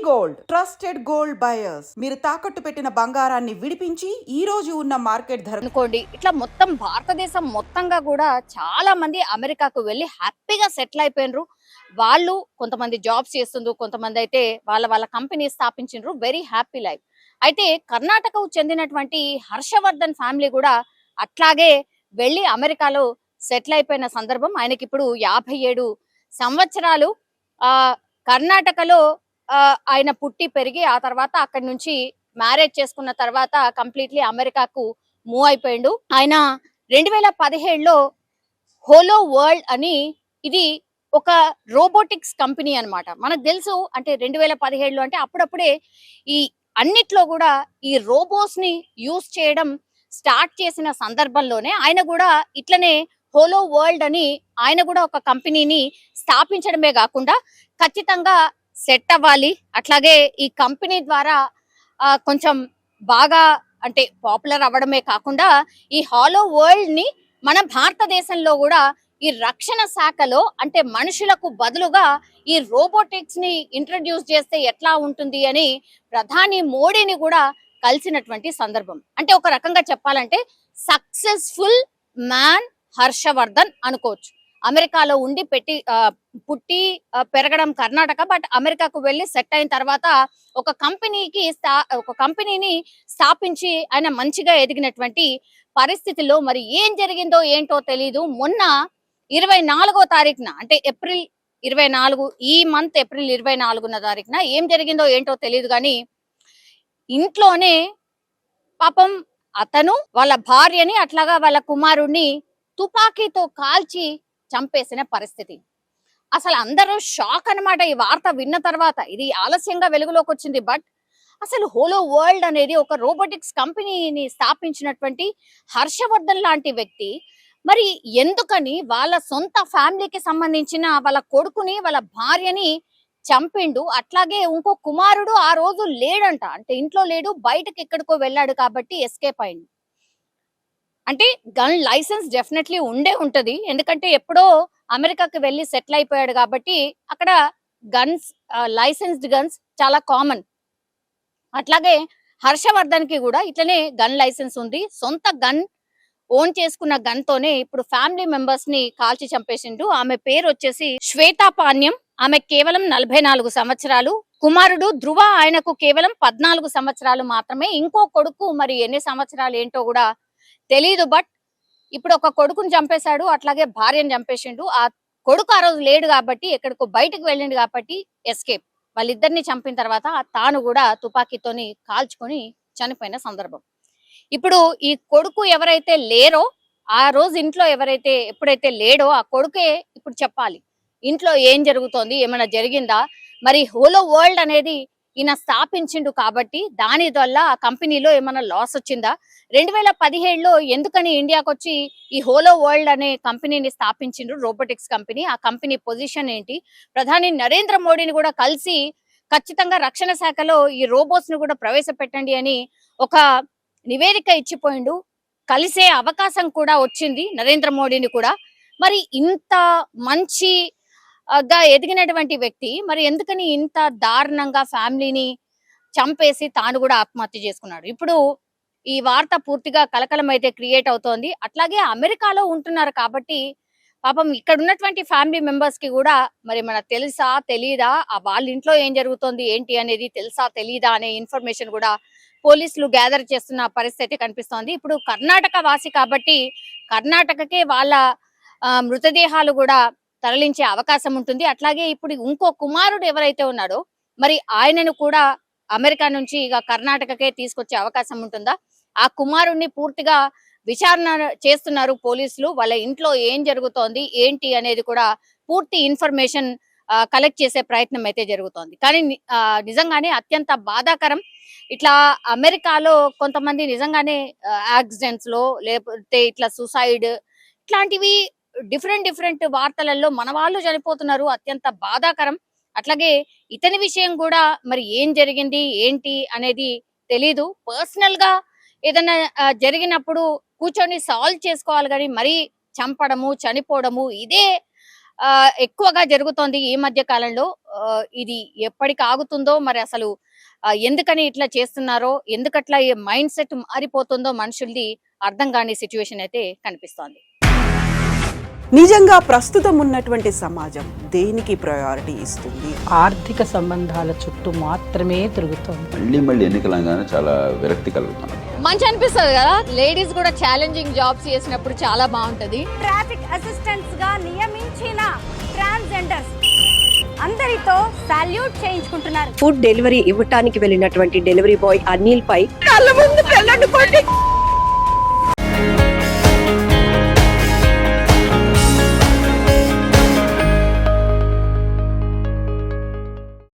Gold trusted gold buyers మీరు తాకట్టు పెట్టిన బంగారాన్ని విడిపించి ఈ రోజు ఉన్న మార్కెట్ ధర అనుకోండి. ఇట్లా మొత్తం భారతదేశం మొత్తంగా కూడా చాలా మంది అమెరికాకు వెళ్ళి హ్యాపీగా సెటిల్ అయిపోయినరు. వాళ్ళు కొంతమంది జాబ్స్ చేస్తుండ్రు, కొంతమంది అయితే వాళ్ళ కంపెనీ స్థాపించిండ్రు. Very happy life. అయితే కర్ణాటకకు చెందినటువంటి హర్షవర్ధన్ ఫ్యామిలీ కూడా అట్లాగే వెళ్ళి అమెరికాలో సెటిల్ అయిపోయిన సందర్భం. ఆయనకి ఇప్పుడు 57 సంవత్సరాలు. ఆ కర్ణాటకలో ఆయన పుట్టి పెరిగి ఆ తర్వాత అక్కడి నుంచి మ్యారేజ్ చేసుకున్న తర్వాత కంప్లీట్లీ అమెరికాకు మూవ్ అయిపోయిండు. ఆయన 2017లో హోలో వరల్డ్ అని, ఇది ఒక రోబోటిక్స్ కంపెనీ అన్నమాట. మనకు తెలుసు అంటే 2017లో అంటే అప్పుడప్పుడే ఈ అన్నిట్లో కూడా ఈ రోబోస్ ని యూజ్ చేయడం స్టార్ట్ చేసిన సందర్భంలోనే ఆయన కూడా ఇట్లనే హోలో వరల్డ్ అని ఆయన కూడా ఒక కంపెనీని స్థాపించడమే కాకుండా ఖచ్చితంగా సెట్ అవ్వాలి, అట్లాగే ఈ కంపెనీ ద్వారా కొంచెం బాగా అంటే పాపులర్ అవ్వడమే కాకుండా ఈ హాలో వరల్డ్ ని మన భారతదేశంలో కూడా ఈ రక్షణ శాఖలో అంటే మనుషులకు బదులుగా ఈ రోబోటిక్స్ ని ఇంట్రడ్యూస్ చేస్తే ఎట్లా ఉంటుంది అని ప్రధాని మోడీని కూడా కలిసినటువంటి సందర్భం. అంటే ఒక రకంగా చెప్పాలంటే సక్సెస్ఫుల్ మ్యాన్ హర్షవర్ధన్ అనుకోవచ్చు. అమెరికాలో ఉండి పుట్టి పెరగడం కర్ణాటక, బట్ అమెరికాకు వెళ్ళి సెట్ అయిన తర్వాత ఒక కంపెనీని స్థాపించి ఆయన మంచిగా ఎదిగినటువంటి పరిస్థితుల్లో మరి ఏం జరిగిందో ఏంటో తెలీదు. మొన్న 24వ తారీఖున అంటే ఏప్రిల్ 24, ఈ మంత్ ఏప్రిల్ 24న తారీఖున ఏం జరిగిందో ఏంటో తెలియదు కానీ ఇంట్లోనే పాపం అతను వాళ్ళ భార్యని అట్లాగా వాళ్ళ కుమారుణ్ణి తుపాకీతో కాల్చి చంపేసిన పరిస్థితి. అసలు అందరూ షాక్ అన్నమాట ఈ వార్త విన్న తర్వాత. ఇది ఆలస్యంగా వెలుగులోకి వచ్చింది, బట్ అసలు హోలో వరల్డ్ అనేది ఒక రోబోటిక్స్ కంపెనీని స్థాపించినటువంటి హర్షవర్ధన్ లాంటి వ్యక్తి మరి ఎందుకని వాళ్ళ సొంత ఫ్యామిలీకి సంబంధించిన వాళ్ళ కొడుకుని వాళ్ళ భార్యని చంపిండు. అట్లాగే ఇంకో కుమారుడు ఆ రోజు లేడంట, అంటే ఇంట్లో లేడు, బయటకు ఎక్కడికో వెళ్ళాడు కాబట్టి ఎస్కేప్ అయింది. అంటే గన్ లైసెన్స్ డెఫినెట్లీ ఉంటది, ఎందుకంటే ఎప్పుడో అమెరికాకి వెళ్ళి సెటిల్ అయిపోయాడు కాబట్టి అక్కడ గన్స్, లైసెన్స్డ్ గన్స్ చాలా కామన్. అట్లాగే హర్షవర్ధన్ కి కూడా ఇట్లనే గన్ లైసెన్స్ ఉంది. సొంత గన్ ఓన్ చేసుకున్న గన్ తోనే ఇప్పుడు ఫ్యామిలీ మెంబర్స్ ని కాల్చి చంపేసిండు. ఆమె పేరు వచ్చేసి శ్వేతా పాణ్యం. ఆమె కేవలం 44 సంవత్సరాలు. కుమారుడు ధ్రువ, ఆయనకు కేవలం 14 సంవత్సరాలు మాత్రమే. ఇంకో కొడుకు మరి ఎన్ని సంవత్సరాలు ఏంటో కూడా తెలీదు, బట్ ఇప్పుడు ఒక కొడుకుని చంపేశాడు, అట్లాగే భార్యను చంపేసిండు. ఆ కొడుకు ఆ రోజు లేడు కాబట్టి ఎక్కడికో బయటకు వెళ్ళిండు కాబట్టి ఎస్కేప్. వాళ్ళిద్దరిని చంపిన తర్వాత తాను కూడా తుపాకీతోని కాల్చుకొని చనిపోయిన సందర్భం. ఇప్పుడు ఈ కొడుకు ఎవరైతే లేరో, ఆ రోజు ఇంట్లో ఎప్పుడైతే లేడో ఆ కొడుకే ఇప్పుడు చెప్పాలి ఇంట్లో ఏం జరుగుతోంది, ఏమైనా జరిగిందా, మరి హోలో వరల్డ్ అనేది ఈయన స్థాపించిండు కాబట్టి దాని వల్ల ఆ కంపెనీలో ఏమైనా లాస్ వచ్చిందా, 2017లో ఎందుకని ఇండియాకి వచ్చి ఈ హోలో వరల్డ్ అనే కంపెనీని స్థాపించిండ్రు, రోబోటిక్స్ కంపెనీ, ఆ కంపెనీ పొజిషన్ ఏంటి, ప్రధాని నరేంద్ర మోడీని కూడా కలిసి ఖచ్చితంగా రక్షణ శాఖలో ఈ రోబోట్స్ ను కూడా ప్రవేశపెట్టండి అని ఒక నివేదిక ఇచ్చిపోయిండు. కలిసే అవకాశం కూడా వచ్చింది నరేంద్ర మోడీని కూడా. మరి ఇంత మంచిగా ఎదిగినటువంటి వ్యక్తి మరి ఎందుకని ఇంత దారుణంగా ఫ్యామిలీని చంపేసి తాను కూడా ఆత్మహత్య చేసుకున్నాడు? ఇప్పుడు ఈ వార్త పూర్తిగా కలకలం అయితే క్రియేట్ అవుతోంది. అట్లాగే అమెరికాలో ఉంటున్నారు కాబట్టి పాపం ఇక్కడ ఉన్నటువంటి ఫ్యామిలీ మెంబర్స్ కి కూడా మరి మనకు తెలుసా తెలీదా, వాళ్ళ ఇంట్లో ఏం జరుగుతోంది ఏంటి అనేది తెలుసా తెలీదా అనే ఇన్ఫర్మేషన్ కూడా పోలీసులు గ్యాదర్ చేస్తున్న పరిస్థితి కనిపిస్తోంది. ఇప్పుడు కర్ణాటక వాసి కాబట్టి కర్ణాటకకే వాళ్ళ మృతదేహాలు కూడా తరలించే అవకాశం ఉంటుంది. అట్లాగే ఇప్పుడు ఇంకో కుమారుడు ఎవరైతే ఉన్నాడో మరి ఆయనను కూడా అమెరికా నుంచి ఇక కర్ణాటకకే తీసుకొచ్చే అవకాశం ఉంటుందా? ఆ కుమారుణ్ణి పూర్తిగా విచారణ చేస్తున్నారు పోలీసులు. వాళ్ళ ఇంట్లో ఏం జరుగుతోంది ఏంటి అనేది కూడా పూర్తి ఇన్ఫర్మేషన్ కలెక్ట్ చేసే ప్రయత్నం అయితే జరుగుతోంది. కానీ నిజంగానే అత్యంత బాధాకరం. ఇట్లా అమెరికాలో కొంతమంది నిజంగానే యాక్సిడెంట్స్ లో లేకపోతే ఇట్లా సూసైడ్ ఇట్లాంటివి డిఫరెంట్ వార్తలలో మన వాళ్ళు చనిపోతున్నారు. అత్యంత బాధాకరం. అట్లాగే ఇతని విషయం కూడా మరి ఏం జరిగింది ఏంటి అనేది తెలీదు. పర్సనల్ గా ఏదైనా జరిగినప్పుడు కూర్చొని సాల్వ్ చేసుకోవాలి కానీ మరీ చంపడము చనిపోవడము ఇదే ఎక్కువగా జరుగుతోంది ఈ మధ్య కాలంలో. ఇది ఎప్పటికి ఆగుతుందో మరి అసలు ఎందుకని ఇట్లా చేస్తున్నారో, ఎందుకట్లా ఈ మైండ్ సెట్ మారిపోతుందో మనుషులది అర్థం కాని సిచ్యువేషన్ అయితే కనిపిస్తోంది. నిజంగా ప్రస్తుతం ఉన్నటువంటి సమాజం దేనికి ప్రయారిటీ ఇస్తుంది? ఆర్థిక సంబంధాల చుట్టూ మాత్రమే తిరుగుతోంది. మళ్ళీ ఎన్నికలంగానే చాలా విరక్తి కలుగుతున్నాం. మంచి అనిపిస్తుంది కదా, లేడీస్ కూడా ఛాలెంజింగ్ జాబ్స్ చేసినప్పుడు చాలా బాగుంటది. ట్రాఫిక్ అసిస్టెంట్స్ గా నియమించిన ట్రాన్స్జెండర్స్ అందరితో సాల్యూట్ చేయించుకుంటున్నారు. ఫుడ్ డెలివరీ ఇవ్వటానికి వెళ్ళినటువంటి డెలివరీ బాయ్ అనిల్ పై కళ్ళ ముందు పెళ్ళండి